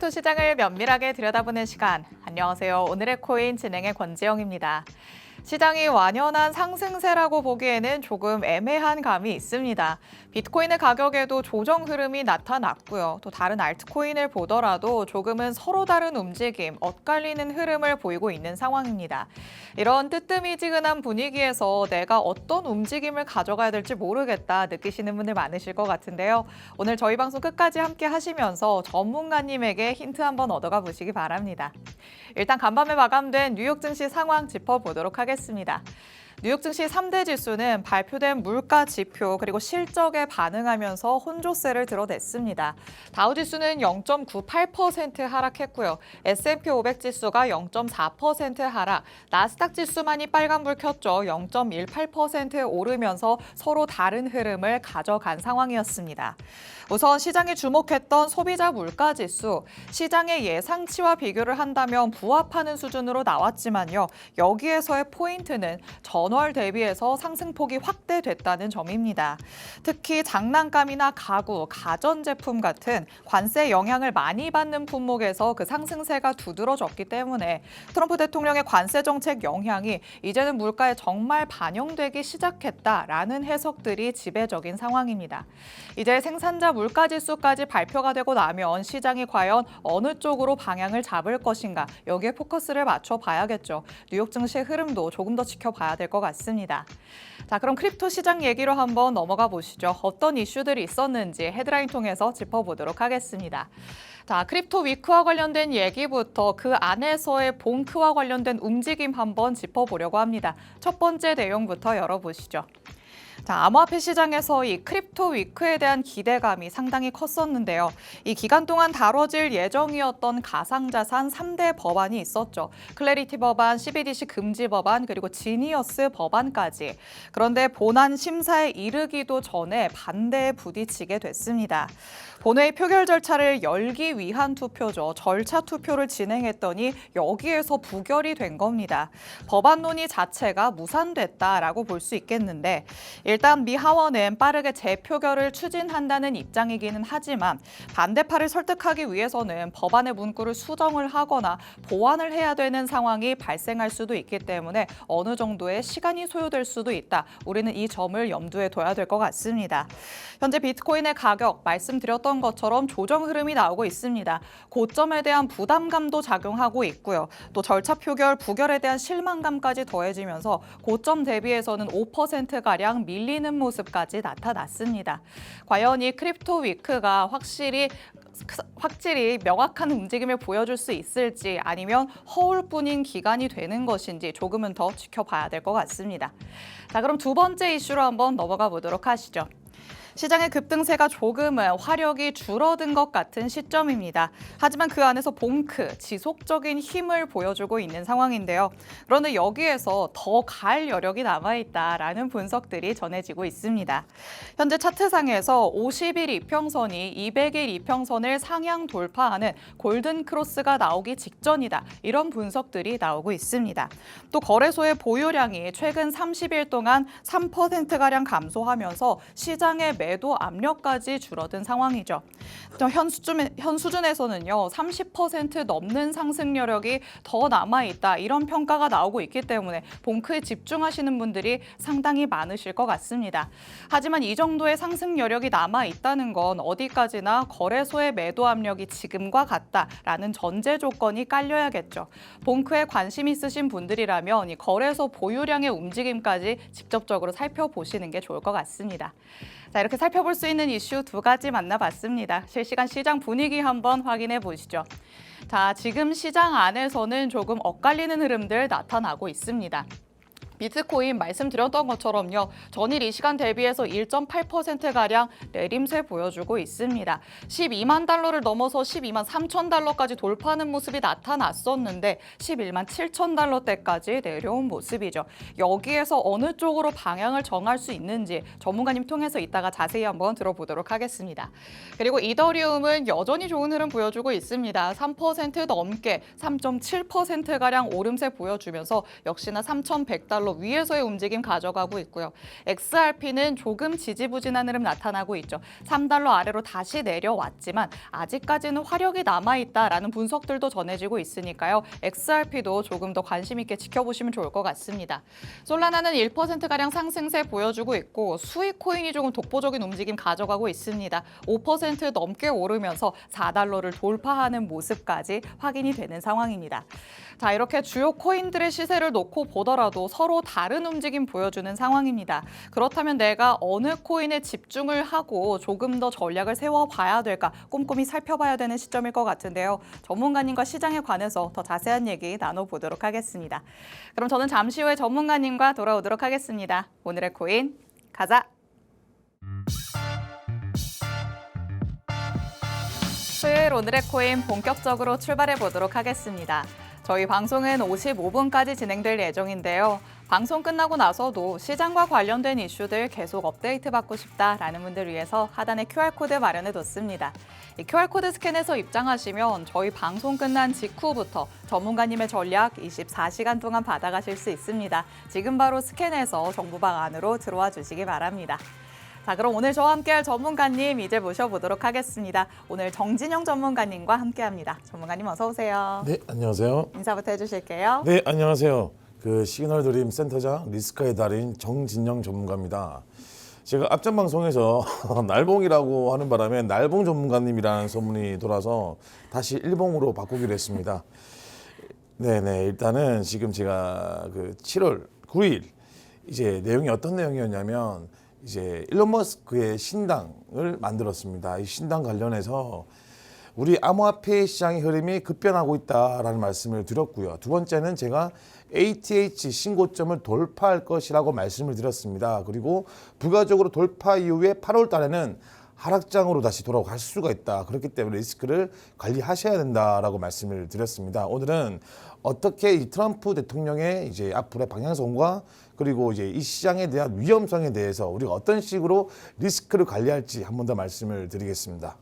크립토 시장을 면밀하게 들여다보는 시간. 안녕하세요. 오늘의 코인 진행의 권지영입니다. 시장이 완연한 상승세라고 보기에는 조금 애매한 감이 있습니다. 비트코인의 가격에도 조정 흐름이 나타났고요. 또 다른 알트코인을 보더라도 조금은 서로 다른 움직임, 엇갈리는 흐름을 보이고 있는 상황입니다. 이런 뜨뜨미지근한 분위기에서 내가 어떤 움직임을 가져가야 될지 모르겠다 느끼시는 분들 많으실 것 같은데요. 오늘 저희 방송 끝까지 함께 하시면서 전문가님에게 힌트 한번 얻어가 보시기 바랍니다. 일단 간밤에 마감된 뉴욕 증시 상황 짚어보도록 하겠습니다. 뉴욕 증시 3대 지수는 발표된 물가 지표 그리고 실적에 반응하면서 혼조세를 드러냈습니다. 다우 지수는 0.98% 하락했고요. S&P 500 지수가 0.4% 하락, 나스닥 지수만이 빨간불 켰죠. 0.18% 오르면서 서로 다른 흐름을 가져간 상황이었습니다. 우선 시장이 주목했던 소비자 물가 지수, 시장의 예상치와 비교를 한다면 부합하는 수준으로 나왔지만요. 여기에서의 포인트는 전월 대비해서 상승폭이 확대됐다는 점입니다. 특히 장난감이나 가구, 가전제품 같은 관세 영향을 많이 받는 품목에서 그 상승세가 두드러졌기 때문에 트럼프 대통령의 관세 정책 영향이 이제는 물가에 정말 반영되기 시작했다라는 해석들이 지배적인 상황입니다. 이제 생산자 물가 지수까지 발표가 되고 나면 시장이 과연 어느 쪽으로 방향을 잡을 것인가 여기에 포커스를 맞춰 봐야겠죠. 뉴욕 증시의 흐름도 조금 더 지켜봐야 될 것 같습니다. 자, 그럼 크립토 시장 얘기로 한번 넘어가 보시죠. 어떤 이슈들이 있었는지 헤드라인 통해서 짚어보도록 하겠습니다. 자, 크립토 위크와 관련된 얘기부터 그 안에서의 봉크와 관련된 움직임 한번 짚어보려고 합니다. 첫 번째 내용부터 열어보시죠. 자, 암호화폐 시장에서 이 크립토 위크에 대한 기대감이 상당히 컸었는데요. 이 기간 동안 다뤄질 예정이었던 가상자산 3대 법안이 있었죠. 클래리티 법안, CBDC 금지 법안, 그리고 지니어스 법안까지. 그런데 본안 심사에 이르기도 전에 반대에 부딪히게 됐습니다. 본회의 표결 절차를 열기 위한 투표죠. 절차 투표를 진행했더니 여기에서 부결이 된 겁니다. 법안 논의 자체가 무산됐다라고 볼 수 있겠는데 일단 미 하원은 빠르게 재표결을 추진한다는 입장이기는 하지만 반대파를 설득하기 위해서는 법안의 문구를 수정을 하거나 보완을 해야 되는 상황이 발생할 수도 있기 때문에 어느 정도의 시간이 소요될 수도 있다. 우리는 이 점을 염두에 둬야 될 것 같습니다. 현재 비트코인의 가격 말씀드렸던 것처럼 조정 흐름이 나오고 있습니다. 고점에 대한 부담감도 작용하고 있고요. 또 절차 표결, 부결에 대한 실망감까지 더해지면서 고점 대비해서는 5%가량 밀리는 모습까지 나타났습니다. 과연 이 크립토 위크가 확실히 명확한 움직임을 보여줄 수 있을지 아니면 허울뿐인 기간이 되는 것인지 조금은 더 지켜봐야 될 것 같습니다. 자, 그럼 두 번째 이슈로 한번 넘어가 보도록 하시죠. 시장의 급등세가 조금은 화력이 줄어든 것 같은 시점입니다. 하지만 그 안에서 봉크, 지속적인 힘을 보여주고 있는 상황인데요. 그런데 여기에서 더 갈 여력이 남아있다라는 분석들이 전해지고 있습니다. 현재 차트상에서 50일 이평선이 200일 이평선을 상향 돌파하는 골든 크로스가 나오기 직전이다. 이런 분석들이 나오고 있습니다. 또 거래소의 보유량이 최근 30일 동안 3%가량 감소하면서 시장의 매도 압력까지 줄어든 상황이죠. 현 수준에서는요, 30% 넘는 상승 여력이 더 남아있다. 이런 평가가 나오고 있기 때문에 봉크에 집중하시는 분들이 상당히 많으실 것 같습니다. 하지만 이 정도의 상승 여력이 남아있다는 건 어디까지나 거래소의 매도 압력이 지금과 같다라는 전제 조건이 깔려야겠죠. 봉크에 관심 있으신 분들이라면 이 거래소 보유량의 움직임까지 직접적으로 살펴보시는 게 좋을 것 같습니다. 자, 이렇게 살펴볼 수 있는 이슈 두 가지 만나봤습니다. 실시간 시장 분위기 한번 확인해 보시죠. 자, 지금 시장 안에서는 조금 엇갈리는 흐름들 나타나고 있습니다. 비트코인 말씀드렸던 것처럼요. 전일 이 시간 대비해서 1.8%가량 내림세 보여주고 있습니다. 12만 달러를 넘어서 12만 3천 달러까지 돌파하는 모습이 나타났었는데 11만 7천 달러대까지 내려온 모습이죠. 여기에서 어느 쪽으로 방향을 정할 수 있는지 전문가님 통해서 이따가 자세히 한번 들어보도록 하겠습니다. 그리고 이더리움은 여전히 좋은 흐름 보여주고 있습니다. 3% 넘게 3.7%가량 오름세 보여주면서 역시나 3,100달러 2달러 위에서의 움직임 가져가고 있고요. XRP는 조금 지지부진한 흐름 나타나고 있죠. 3달러 아래로 다시 내려왔지만 아직까지는 화력이 남아있다라는 분석들도 전해지고 있으니까요. XRP도 조금 더 관심 있게 지켜보시면 좋을 것 같습니다. 솔라나는 1%가량 상승세 보여주고 있고 수익 코인이 조금 독보적인 움직임 가져가고 있습니다. 5% 넘게 오르면서 4달러를 돌파하는 모습까지 확인이 되는 상황입니다. 자, 이렇게 주요 코인들의 시세를 놓고 보더라도 서로 다른 움직임 보여주는 상황입니다. 그렇다면 내가 어느 코인에 집중을 하고 조금 더 전략을 세워봐야 될까 꼼꼼히 살펴봐야 되는 시점일 것 같은데요. 전문가님과 시장에 관해서 더 자세한 얘기 나눠보도록 하겠습니다. 그럼 저는 잠시 후에 전문가님과 돌아오도록 하겠습니다. 오늘의 코인 가자! 수요일 오늘의 코인 본격적으로 출발해 보도록 하겠습니다. 저희 방송은 55분까지 진행될 예정인데요. 방송 끝나고 나서도 시장과 관련된 이슈들 계속 업데이트 받고 싶다라는 분들 위해서 하단에 QR코드 마련해뒀습니다. 이 QR코드 스캔해서 입장하시면 저희 방송 끝난 직후부터 전문가님의 전략 24시간 동안 받아가실 수 있습니다. 지금 바로 스캔해서 정보방 안으로 들어와 주시기 바랍니다. 자, 그럼 오늘 저와 함께할 전문가님 이제 모셔보도록 하겠습니다. 오늘 정진영 전문가님과 함께합니다. 전문가님 어서 오세요. 네, 안녕하세요. 인사부터 해주실게요. 네, 안녕하세요. 그 시그널 드림 센터장 리스크의 달인 정진영 전문가입니다. 제가 앞전 방송에서 날봉이라고 하는 바람에 날봉 전문가님이라는 소문이 돌아서 다시 일봉으로 바꾸기로 했습니다. 네네, 일단은 지금 제가 그 7월 9일 이제 내용이 어떤 내용이었냐면 이제 일론 머스크의 신당을 만들었습니다. 이 신당 관련해서 우리 암호화폐 시장의 흐름이 급변하고 있다라는 말씀을 드렸고요. 두 번째는 제가 ATH 신고점을 돌파할 것이라고 말씀을 드렸습니다. 그리고 부가적으로 돌파 이후에 8월 달에는 하락장으로 다시 돌아갈 수가 있다. 그렇기 때문에 리스크를 관리하셔야 된다라고 말씀을 드렸습니다. 오늘은 어떻게 이 트럼프 대통령의 이제 앞으로의 방향성과 그리고 이제 이 시장에 대한 위험성에 대해서 우리가 어떤 식으로 리스크를 관리할지 한 번 더 말씀을 드리겠습니다.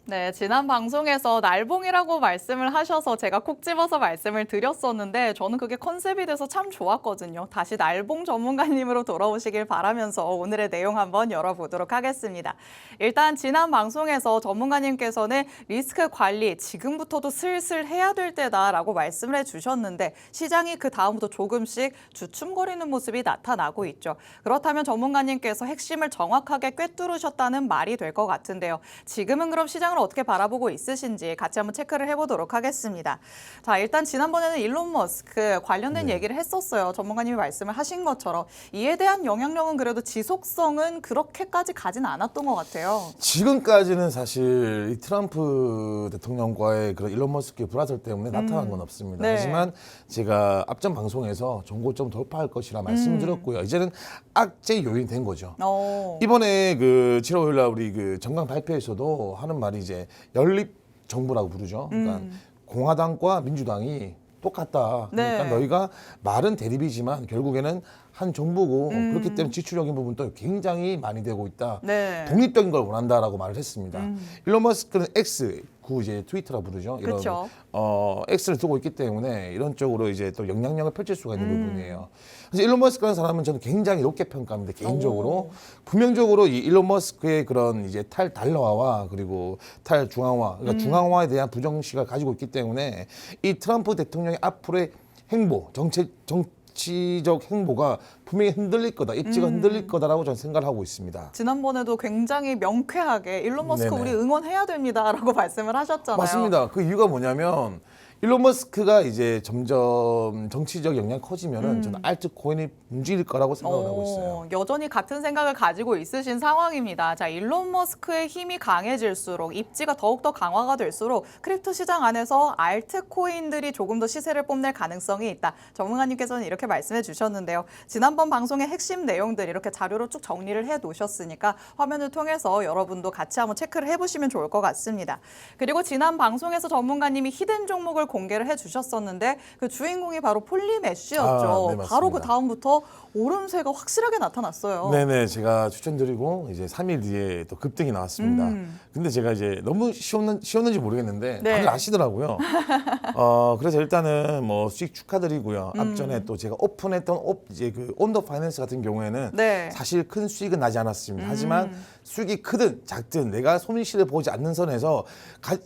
네, 지난 방송에서 날봉이라고 말씀을 하셔서 제가 콕 집어서 말씀을 드렸었는데 저는 그게 컨셉이 돼서 참 좋았거든요. 다시 날봉 전문가님으로 돌아오시길 바라면서 오늘의 내용 한번 열어보도록 하겠습니다. 일단 지난 방송에서 전문가님께서는 리스크 관리 지금부터도 슬슬 해야 될 때다라고 말씀을 해주셨는데 시장이 그 다음부터 조금씩 주춤거리는 모습이 나타나고 있죠. 그렇다면 전문가님께서 핵심을 정확하게 꿰뚫으셨다는 말이 될 것 같은데요. 지금은 그럼 시장을 어떻게 바라보고 있으신지 같이 한번 체크를 해보도록 하겠습니다. 자, 일단 지난번에는 일론 머스크 관련된 얘기를 했었어요. 전문가님이 말씀을 하신 것처럼 이에 대한 영향력은 그래도 지속성은 그렇게까지 가진 않았던 것 같아요. 지금까지는 사실 이 트럼프 대통령과의 그런 일론 머스크의 불화설 때문에 나타난 건 없습니다. 네. 하지만 제가 앞전 방송에서 정고점 돌파할 것이라 말씀드렸고요. 이제는 악재 요인이 된 거죠. 이번에 그 7월 5일 날 우리 그 정강 발표에서도 하는 말이 이제 연립 정부라고 부르죠. 그러니까 공화당과 민주당이 똑같다. 그러니까 네. 너희가 말은 대립이지만 결국에는 한 정부고 그렇기 때문에 지출적인 부분도 굉장히 많이 되고 있다. 네. 독립적인 걸 원한다라고 말을 했습니다. 일론 머스크는 X, 그 이제 트위터라 부르죠. 이런 그쵸. X를 두고 있기 때문에 이런 쪽으로 이제 또 영향력을 펼칠 수가 있는 부분이에요. 그래서 일론 머스크라는 사람은 저는 굉장히 높게 평가합니다. 개인적으로. 분명적으로 이 일론 머스크의 그런 이제 탈달러화와 그리고 탈중앙화, 그러니까 중앙화에 대한 부정시각을 가지고 있기 때문에 이 트럼프 대통령의 앞으로의 행보, 정치적 행보가 분명히 흔들릴 거다, 입지가 흔들릴 거다라고 저는 생각을 하고 있습니다. 지난번에도 굉장히 명쾌하게 일론 머스크 네네. 우리 응원해야 됩니다라고 말씀을 하셨잖아요. 맞습니다. 그 이유가 뭐냐면 일론 머스크가 이제 점점 정치적 영향이 커지면은 저는 알트코인이 움직일 거라고 생각을 하고 있어요. 여전히 같은 생각을 가지고 있으신 상황입니다. 자, 일론 머스크의 힘이 강해질수록 입지가 더욱더 강화가 될수록 크립토 시장 안에서 알트코인들이 조금 더 시세를 뽐낼 가능성이 있다. 전문가님께서는 이렇게 말씀해 주셨는데요. 지난번 방송의 핵심 내용들 이렇게 자료로 쭉 정리를 해 놓으셨으니까 화면을 통해서 여러분도 같이 한번 체크를 해보시면 좋을 것 같습니다. 그리고 지난 방송에서 전문가님이 히든 종목을 종목을 공개를 해주셨었는데 그 주인공이 바로 폴리메쉬였죠. 네, 맞습니다. 바로 그 다음부터 오름세가 확실하게 나타났어요. 네네, 제가 추천드리고 이제 3일 뒤에 또 급등이 나왔습니다. 근데 제가 이제 너무 쉬웠는지 모르겠는데 네. 다들 아시더라고요. 그래서 일단은 뭐 수익 축하드리고요. 앞전에 또 제가 오픈했던 이제 그 온더 파이낸스 같은 경우에는 네. 사실 큰 수익은 나지 않았습니다. 하지만 수익이 크든 작든 내가 손실을 보지 않는 선에서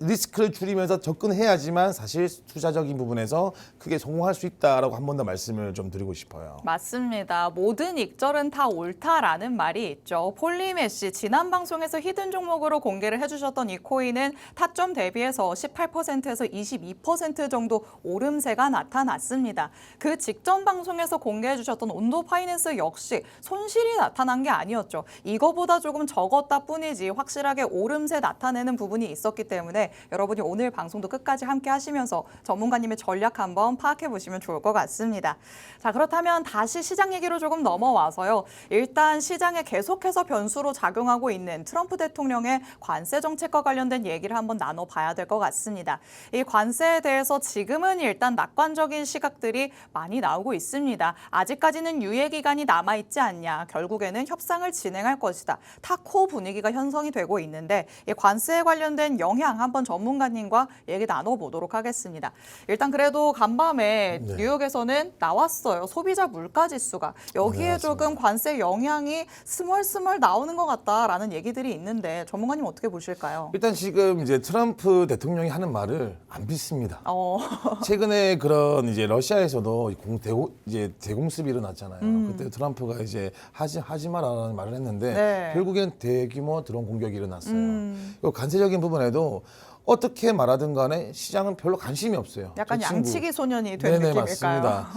리스크를 줄이면서 접근해야지만 사실 투자적인 부분에서 크게 성공할 수 있다라고 한 번 더 말씀을 좀 드리고 싶어요. 맞습니다. 모든 익절은 다 옳다라는 말이 있죠. 폴리메쉬 지난 방송에서 히든 종목으로 공개를 해주셨던 이 코인은 타점 대비해서 18%에서 22% 정도 오름세가 나타났습니다. 그 직전 방송에서 공개해 주셨던 온도 파이낸스 역시 손실이 나타난 게 아니었죠. 이거보다 조금 적었다 뿐이지 확실하게 오름세 나타내는 부분이 있었기 때문에 여러분이 오늘 방송도 끝까지 함께 하시면서 전문가님의 전략 한번 파악해 보시면 좋을 것 같습니다. 자, 그렇다면 다시 시장 얘기로 조금 넘어와서요. 일단 시장에 계속해서 변수로 작용하고 있는 트럼프 대통령의 관세 정책과 관련된 얘기를 한번 나눠봐야 될 것 같습니다. 이 관세에 대해서 지금은 일단 낙관적인 시각들이 많이 나오고 있습니다. 아직까지는 유예 기간이 남아있지 않냐. 결국에는 협상을 진행할 것이다. 타코 분위기가 형성이 되고 있는데 이 관세에 관련된 영향 한번 전문가님과 얘기 나눠보도록 하겠습니다. 일단 그래도 간밤에 네. 뉴욕에서는 나왔어요. 소비자 물가 지수가. 여기에 네, 조금 관세 영향이 스멀스멀 나오는 것 같다라는 얘기들이 있는데 전문가님 어떻게 보실까요? 일단 지금 이제 트럼프 대통령이 하는 말을 안 믿습니다. 최근에 그런 이제 러시아에서도 이제 대공습이 일어났잖아요. 그때 트럼프가 이제 하지 마라라는 말을 했는데 네. 결국엔 대규모 드론 공격이 일어났어요. 그리고 관세적인 부분에도 어떻게 말하든 간에 시장은 별로 관심이 없어요. 약간 저 친구. 양치기 소년이 된 네네, 느낌일까요? 맞습니다.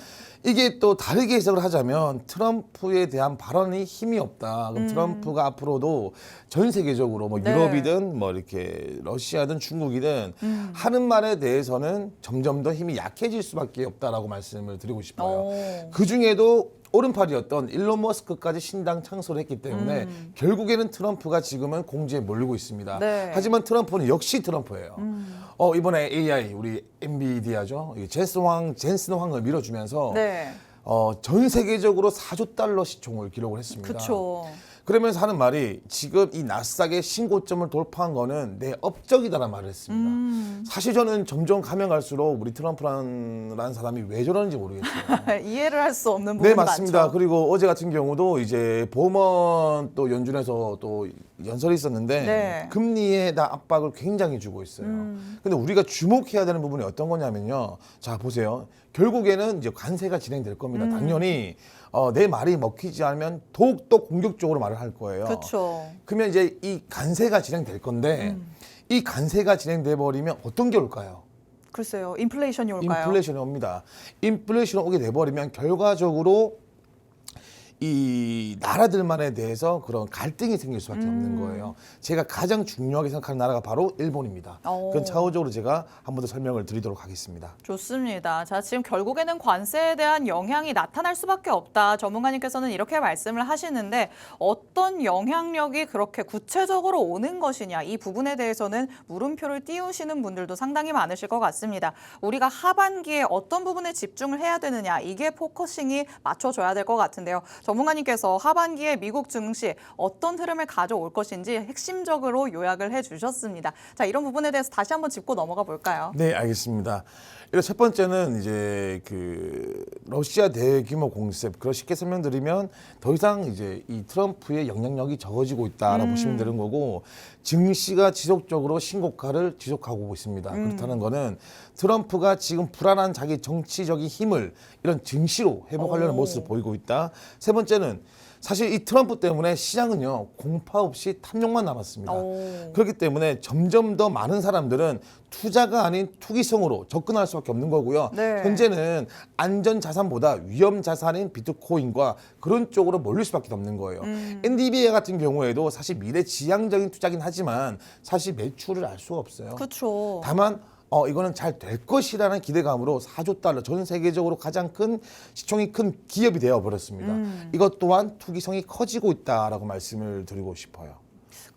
이게 또 다르게 해석을 하자면 트럼프에 대한 발언이 힘이 없다. 그럼 트럼프가 앞으로도 전 세계적으로 뭐 네. 유럽이든 뭐 이렇게 러시아든 중국이든 하는 말에 대해서는 점점 더 힘이 약해질 수밖에 없다라고 말씀을 드리고 싶어요. 그 중에도 오른팔이었던 일론 머스크까지 신당 창설을 했기 때문에 결국에는 트럼프가 지금은 공지에 몰리고 있습니다. 네. 하지만 트럼프는 역시 트럼프예요. 이번에 AI 우리 엔비디아죠. 젠슨 황을 밀어주면서 네. 전 세계적으로 4조 달러 시총을 기록을 했습니다. 그렇죠. 그러면서 하는 말이 지금 이 나스닥의 신고점을 돌파한 거는 내 업적이다라는 말을 했습니다. 사실 저는 점점 가면 갈수록 우리 트럼프라는 사람이 왜 저러는지 모르겠어요. 이해를 할 수 없는 부분이 네, 맞습니다. 많죠. 그리고 어제 같은 경우도 이제 보먼 또 연준에서 또 연설이 있었는데 네. 금리에다 압박을 굉장히 주고 있어요. 근데 우리가 주목해야 되는 부분이 어떤 거냐면요. 자, 보세요. 결국에는 이제 관세가 진행될 겁니다. 당연히 내 말이 먹히지 않으면 더욱더 공격적으로 말을 할 거예요. 그렇죠. 그러면 이제 이 관세가 진행될 건데 이 관세가 진행돼 버리면 어떤 게 올까요? 글쎄요. 인플레이션이 올까요? 인플레이션이 옵니다. 인플레이션이 오게 돼버리면 결과적으로 이 나라들만에 대해서 그런 갈등이 생길 수밖에 없는 거예요. 제가 가장 중요하게 생각하는 나라가 바로 일본입니다. 그건 차후적으로 제가 한 번 더 설명을 드리도록 하겠습니다. 좋습니다. 자, 지금 결국에는 관세에 대한 영향이 나타날 수밖에 없다. 전문가님께서는 이렇게 말씀을 하시는데 어떤 영향력이 그렇게 구체적으로 오는 것이냐 이 부분에 대해서는 물음표를 띄우시는 분들도 상당히 많으실 것 같습니다. 우리가 하반기에 어떤 부분에 집중을 해야 되느냐 이게 포커싱이 맞춰져야 될 것 같은데요. 전문가님께서 하반기에 미국 증시 어떤 흐름을 가져올 것인지 핵심적으로 요약을 해주셨습니다. 자, 이런 부분에 대해서 다시 한번 짚고 넘어가 볼까요? 네, 알겠습니다. 일단 첫 번째는 이제 그 러시아 대규모 공습. 그걸 쉽게 설명드리면 더 이상 이제 이 트럼프의 영향력이 적어지고 있다라고 보시면 되는 거고 증시가 지속적으로 신고가를 지속하고 있습니다. 그렇다는 거는 트럼프가 지금 불안한 자기 정치적인 힘을 이런 증시로 회복하려는 모습을 보이고 있다. 세 번째는 사실 이 트럼프 때문에 시장은요 공파 없이 탐욕만 남았습니다. 그렇기 때문에 점점 더 많은 사람들은 투자가 아닌 투기성으로 접근할 수밖에 없는 거고요. 네. 현재는 안전 자산보다 위험 자산인 비트코인과 그런 쪽으로 몰릴 수밖에 없는 거예요. NDBA 같은 경우에도 사실 미래지향적인 투자긴 하지만 사실 매출을 알 수가 없어요. 그렇죠. 다만 이거는 잘 될 것이라는 기대감으로 4조 달러 전 세계적으로 가장 큰 시총이 큰 기업이 되어 버렸습니다. 이것 또한 투기성이 커지고 있다라고 말씀을 드리고 싶어요.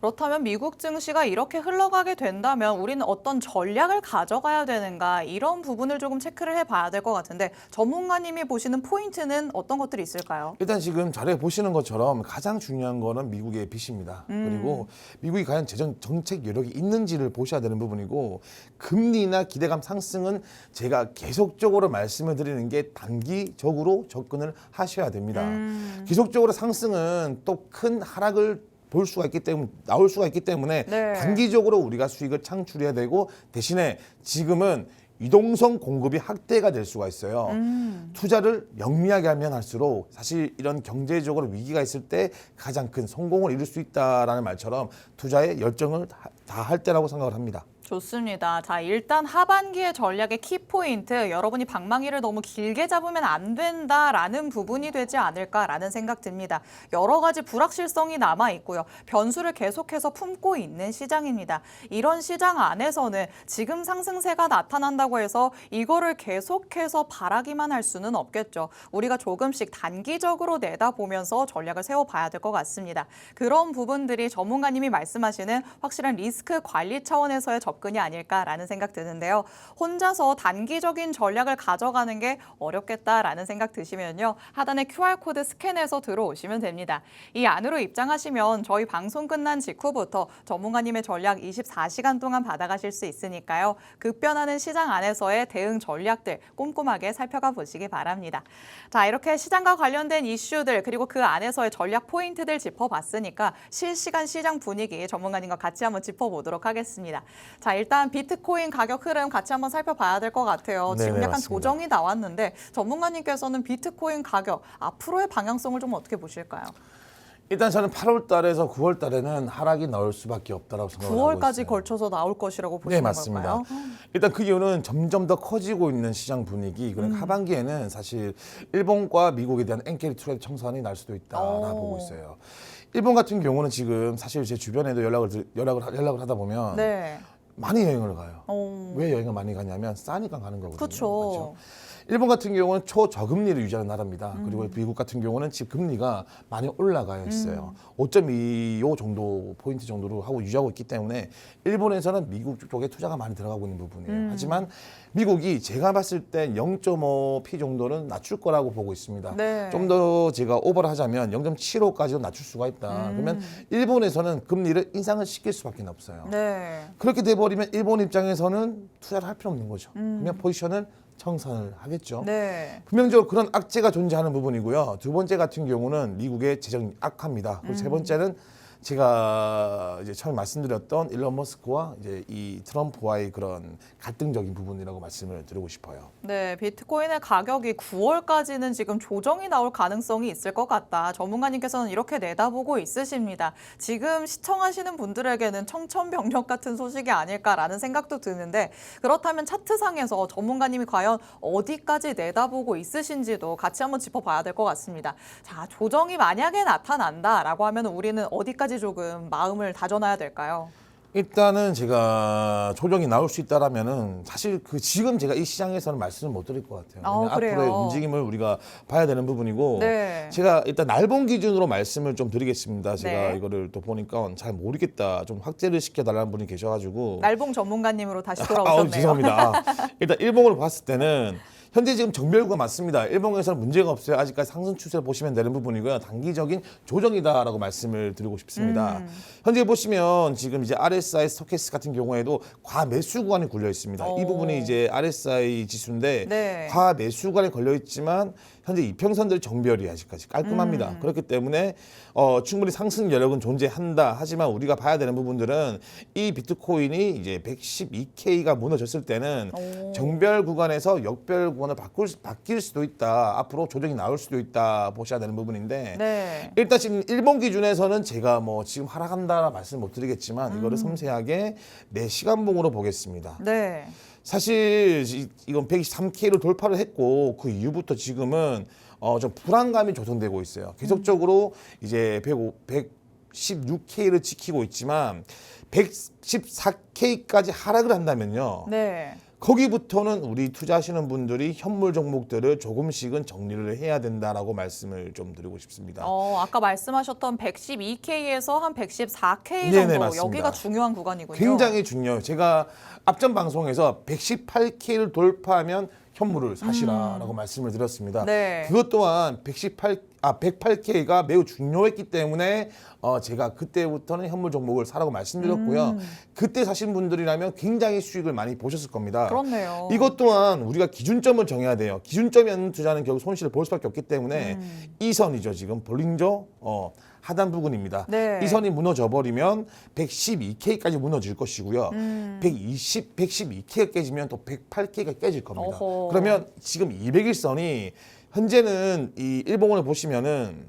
그렇다면 미국 증시가 이렇게 흘러가게 된다면 우리는 어떤 전략을 가져가야 되는가 이런 부분을 조금 체크를 해봐야 될 것 같은데 전문가님이 보시는 포인트는 어떤 것들이 있을까요? 일단 지금 자료에 보시는 것처럼 가장 중요한 거는 미국의 빚입니다. 그리고 미국이 과연 재정 정책 여력이 있는지를 보셔야 되는 부분이고 금리나 기대감 상승은 제가 계속적으로 말씀을 드리는 게 단기적으로 접근을 하셔야 됩니다. 계속적으로 상승은 또 큰 하락을 나올 수가 있기 때문에 네. 단기적으로 우리가 수익을 창출해야 되고 대신에 지금은 유동성 공급이 확대가 될 수가 있어요. 투자를 영리하게 하면 할수록 사실 이런 경제적으로 위기가 있을 때 가장 큰 성공을 이룰 수 있다라는 말처럼 투자에 열정을 다할 때라고 생각을 합니다. 좋습니다. 자, 일단 하반기의 전략의 키포인트, 여러분이 방망이를 너무 길게 잡으면 안 된다라는 부분이 되지 않을까라는 생각 듭니다. 여러 가지 불확실성이 남아 있고요. 변수를 계속해서 품고 있는 시장입니다. 이런 시장 안에서는 지금 상승세가 나타난다고 해서 이거를 계속해서 바라기만 할 수는 없겠죠. 우리가 조금씩 단기적으로 내다보면서 전략을 세워봐야 될 것 같습니다. 그런 부분들이 전문가님이 말씀하시는 확실한 리스크 관리 차원에서의 접근이 아닐까라는 생각 드는데요. 혼자서 단기적인 전략을 가져가는 게 어렵겠다라는 생각 드시면요. 하단에 QR코드 스캔해서 들어오시면 됩니다. 이 안으로 입장하시면 저희 방송 끝난 직후부터 전문가님의 전략 24시간 동안 받아가실 수 있으니까요. 급변하는 시장 안에서의 대응 전략들 꼼꼼하게 살펴가 보시기 바랍니다. 자, 이렇게 시장과 관련된 이슈들 그리고 그 안에서의 전략 포인트들 짚어봤으니까 실시간 시장 분위기 전문가님과 같이 한번 짚어보도록 하겠습니다. 자, 일단 비트코인 가격 흐름 같이 한번 살펴봐야 될 것 같아요. 지금 네네, 약간 맞습니다. 조정이 나왔는데 전문가님께서는 비트코인 가격 앞으로의 방향성을 좀 어떻게 보실까요? 일단 저는 8월 달에서 9월 달에는 하락이 나올 수밖에 없다라고 생각을 하고 9월까지 있어요. 걸쳐서 나올 것이라고 네, 보시는 맞습니다. 걸까요? 일단 그 이유는 점점 더 커지고 있는 시장 분위기. 그러니까 하반기에는 사실 일본과 미국에 대한 엔케리 트레이드 청산이 날 수도 있다라고 보고 있어요. 일본 같은 경우는 지금 사실 제 주변에도 연락을 하다 보면 네. 많이 여행을 가요. 어, 왜 여행을 많이 가냐면 싸니까 가는 거거든요. 그렇죠. 그렇죠? 일본 같은 경우는 초저금리를 유지하는 나라입니다. 그리고 미국 같은 경우는 지금 금리가 많이 올라가 있어요. 5.25 정도 포인트 정도로 하고 유지하고 있기 때문에 일본에서는 미국 쪽에 투자가 많이 들어가고 있는 부분이에요. 하지만 미국이 제가 봤을 때 0.5p 정도는 낮출 거라고 보고 있습니다. 네. 좀 더 제가 오버를 하자면 0.75까지도 낮출 수가 있다. 그러면 일본에서는 금리를 인상을 시킬 수밖에 없어요. 네. 그렇게 돼버리면 일본 입장에서는 투자를 할 필요 없는 거죠. 그냥 포지션을 청산을 하겠죠. 네. 분명적으로 그런 악재가 존재하는 부분이고요. 두 번째 같은 경우는 미국의 재정이 악합니다. 그리고 세 번째는 제가 이제 처음 말씀드렸던 일론 머스크와 이제 이 트럼프와의 그런 갈등적인 부분이라고 말씀을 드리고 싶어요. 네, 비트코인의 가격이 9월까지는 지금 조정이 나올 가능성이 있을 것 같다. 전문가님께서는 이렇게 내다보고 있으십니다. 지금 시청하시는 분들에게는 청천벽력 같은 소식이 아닐까라는 생각도 드는데 그렇다면 차트상에서 전문가님이 과연 어디까지 내다보고 있으신지도 같이 한번 짚어봐야 될 것 같습니다. 자, 조정이 만약에 나타난다라고 하면 우리는 어디까지 조금 마음을 다져놔야 될까요? 일단은 제가 조정이 나올 수 있다라면은 사실 그 지금 제가 이 시장에서는 말씀을 못 드릴 것 같아요. 왜냐면 그래요? 앞으로의 움직임을 우리가 봐야 되는 부분이고 네. 제가 일단 날봉 기준으로 말씀을 좀 드리겠습니다. 제가 네. 이거를 또 보니까 잘 모르겠다. 좀 확대를 시켜달라는 분이 계셔가지고 날봉 전문가님으로 다시 돌아오셨네요. 죄송합니다. 일단 일봉으로 봤을 때는 현재 지금 정별구가 맞습니다. 일봉에서는 문제가 없어요. 아직까지 상승 추세를 보시면 되는 부분이고요. 단기적인 조정이다라고 말씀을 드리고 싶습니다. 현재 보시면 지금 이제 RSI 스토캐스틱 같은 경우에도 과매수 구간이 굴려 있습니다. 이 부분이 이제 RSI 지수인데 네. 과매수 구간에 걸려 있지만 현재 이평선들 정별이 아직까지 깔끔합니다. 그렇기 때문에 충분히 상승 여력은 존재한다. 하지만 우리가 봐야 되는 부분들은 이 비트코인이 이제 112K가 무너졌을 때는 정별 구간에서 역별 구간을 바뀔 수도 있다. 앞으로 조정이 나올 수도 있다. 보셔야 되는 부분인데 네. 일단 지금 일본 기준에서는 제가 뭐 지금 하락한다 말씀 못 드리겠지만 이거를 섬세하게 4시간봉으로 보겠습니다. 네. 사실 이건 123K를 돌파를 했고 그 이후부터 지금은 좀 불안감이 조성되고 있어요. 계속적으로 이제 116K를 지키고 있지만 114K까지 하락을 한다면요. 네. 거기부터는 우리 투자하시는 분들이 현물 종목들을 조금씩은 정리를 해야 된다라고 말씀을 좀 드리고 싶습니다. 아까 말씀하셨던 112K에서 한 114K 네네, 정도 맞습니다. 여기가 중요한 구간이군요. 굉장히 중요해요. 제가 앞전 방송에서 118K를 돌파하면 현물을 사시라라고 말씀을 드렸습니다. 네. 그것 또한 108K가 매우 중요했기 때문에 제가 그때부터는 현물 종목을 사라고 말씀드렸고요. 그때 사신 분들이라면 굉장히 수익을 많이 보셨을 겁니다. 그렇네요. 이것 또한 우리가 기준점을 정해야 돼요. 기준점이 없는 투자는 결국 손실을 볼 수밖에 없기 때문에 이 선이죠. 지금 볼링저 하단 부근입니다. 네. 이 선이 무너져 버리면 112K까지 무너질 것이고요. 112K가 깨지면 또 108K가 깨질 겁니다. 어허. 그러면 지금 200일선이 현재는 이 일봉을 보시면은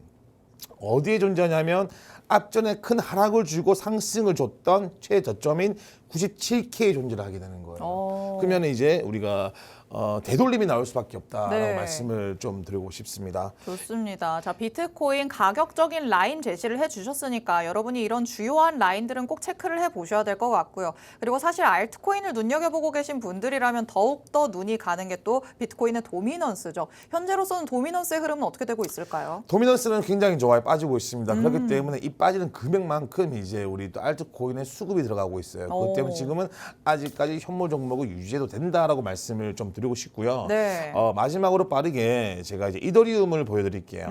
어디에 존재하냐면 앞전에 큰 하락을 주고 상승을 줬던 최저점인 97K에 존재를 하게 되는 거예요. 그러면 이제 우리가 되돌림이 나올 수밖에 없다라고 네. 말씀을 좀 드리고 싶습니다. 좋습니다. 자, 비트코인 가격적인 라인 제시를 해주셨으니까 여러분이 이런 주요한 라인들은 꼭 체크를 해보셔야 될 것 같고요. 그리고 사실 알트코인을 눈여겨보고 계신 분들이라면 더욱더 눈이 가는 게 또 비트코인의 도미넌스죠. 현재로서는 도미넌스의 흐름은 어떻게 되고 있을까요? 도미넌스는 굉장히 좋아요. 빠지고 있습니다. 그렇기 때문에 이 빠지는 금액만큼 이제 우리 또 알트코인의 수급이 들어가고 있어요. 그렇기 때문에 지금은 아직까지 현물 종목을 유지해도 된다라고 말씀을 좀 드리고 싶고요. 네. 마지막으로 빠르게 제가 이제 이더리움을 보여드릴게요.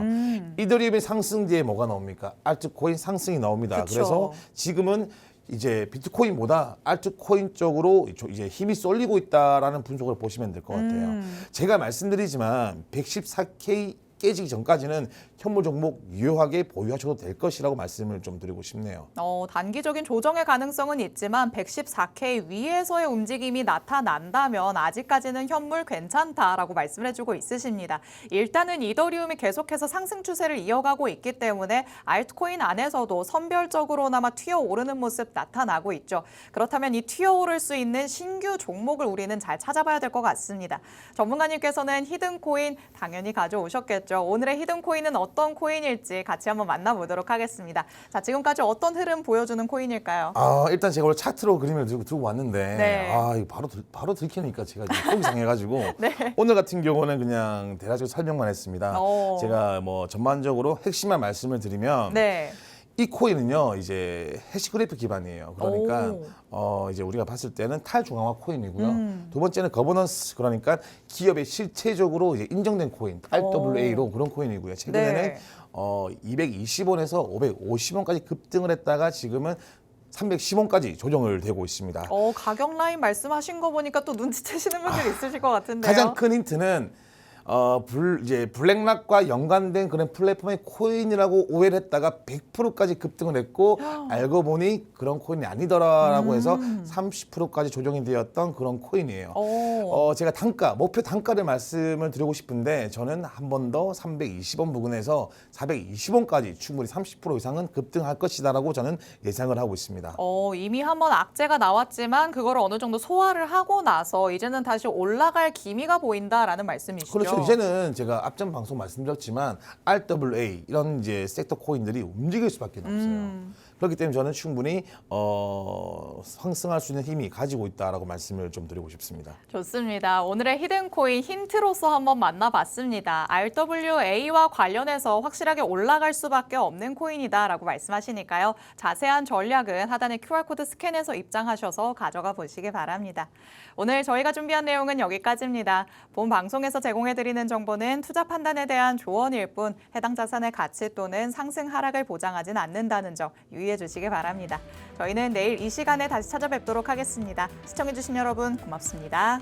이더리움이 상승 뒤에 뭐가 나옵니까? 알트코인 상승이 나옵니다. 그쵸. 그래서 지금은 이제 비트코인보다 알트코인 쪽으로 이제 힘이 쏠리고 있다라는 분석을 보시면 될 것 같아요. 제가 말씀드리지만 114K 깨지기 전까지는 현물 종목 유효하게 보유하셔도 될 것이라고 말씀을 좀 드리고 싶네요. 단기적인 조정의 가능성은 있지만 114K 위에서의 움직임이 나타난다면 아직까지는 현물 괜찮다라고 말씀을 해주고 있으십니다. 일단은 이더리움이 계속해서 상승 추세를 이어가고 있기 때문에 알트코인 안에서도 선별적으로나마 튀어오르는 모습 나타나고 있죠. 그렇다면 이 튀어오를 수 있는 신규 종목을 우리는 잘 찾아봐야 될 것 같습니다. 전문가님께서는 히든코인 당연히 가져오셨겠죠. 오늘의 히든코인은 어떤 코인일지 같이 한번 만나보도록 하겠습니다. 자, 지금까지 어떤 흐름 보여주는 코인일까요? 일단 제가 오늘 차트로 그림을 들고 왔는데 네. 이거 바로 들키니까 제가 지금 속이 상해가지고 네. 오늘 같은 경우는 그냥 대략적으로 설명만 했습니다. 제가 뭐 전반적으로 핵심만 말씀을 드리면 네. 이 코인은요 이제 해시 그래프 기반이에요. 그러니까 이제 우리가 봤을 때는 탈중앙화 코인이고요. 두 번째는 거버넌스, 그러니까 기업의 실체적으로 이제 인정된 코인 RWA로 그런 코인이고요. 최근에는 네. 220원에서 550원까지 급등을 했다가 지금은 310원까지 조정을 되고 있습니다. 가격 라인 말씀하신 거 보니까 또 눈치채시는 분들이 있으실 것 같은데요. 가장 큰 힌트는 이제 블랙락과 연관된 그런 플랫폼의 코인이라고 오해를 했다가 100%까지 급등을 했고 알고 보니 그런 코인이 아니더라라고 해서 30%까지 조정이 되었던 그런 코인이에요. 제가 목표 단가를 말씀을 드리고 싶은데 저는 한 번 더 320원 부근에서 420원까지 충분히 30% 이상은 급등할 것이다라고 저는 예상을 하고 있습니다. 이미 한번 악재가 나왔지만 그거를 어느 정도 소화를 하고 나서 이제는 다시 올라갈 기미가 보인다라는 말씀이시죠? 그렇죠. 이제는 제가 앞전 방송 말씀드렸지만 RWA 이런 이제 섹터 코인들이 움직일 수밖에 없어요. 그렇기 때문에 저는 충분히 상승할 수 있는 힘이 가지고 있다라고 말씀을 좀 드리고 싶습니다. 좋습니다. 오늘의 히든코인 힌트로서 한번 만나봤습니다. RWA와 관련해서 확실하게 올라갈 수밖에 없는 코인이다라고 말씀하시니까요. 자세한 전략은 하단의 QR코드 스캔해서 입장하셔서 가져가 보시기 바랍니다. 오늘 저희가 준비한 내용은 여기까지입니다. 본 방송에서 제공해드리는 정보는 투자 판단에 대한 조언일 뿐 해당 자산의 가치 또는 상승 하락을 보장하진 않는다는 점 유의해 주시기 바랍니다. 저희는 내일 이 시간에 다시 찾아뵙도록 하겠습니다. 시청해주신 여러분 고맙습니다.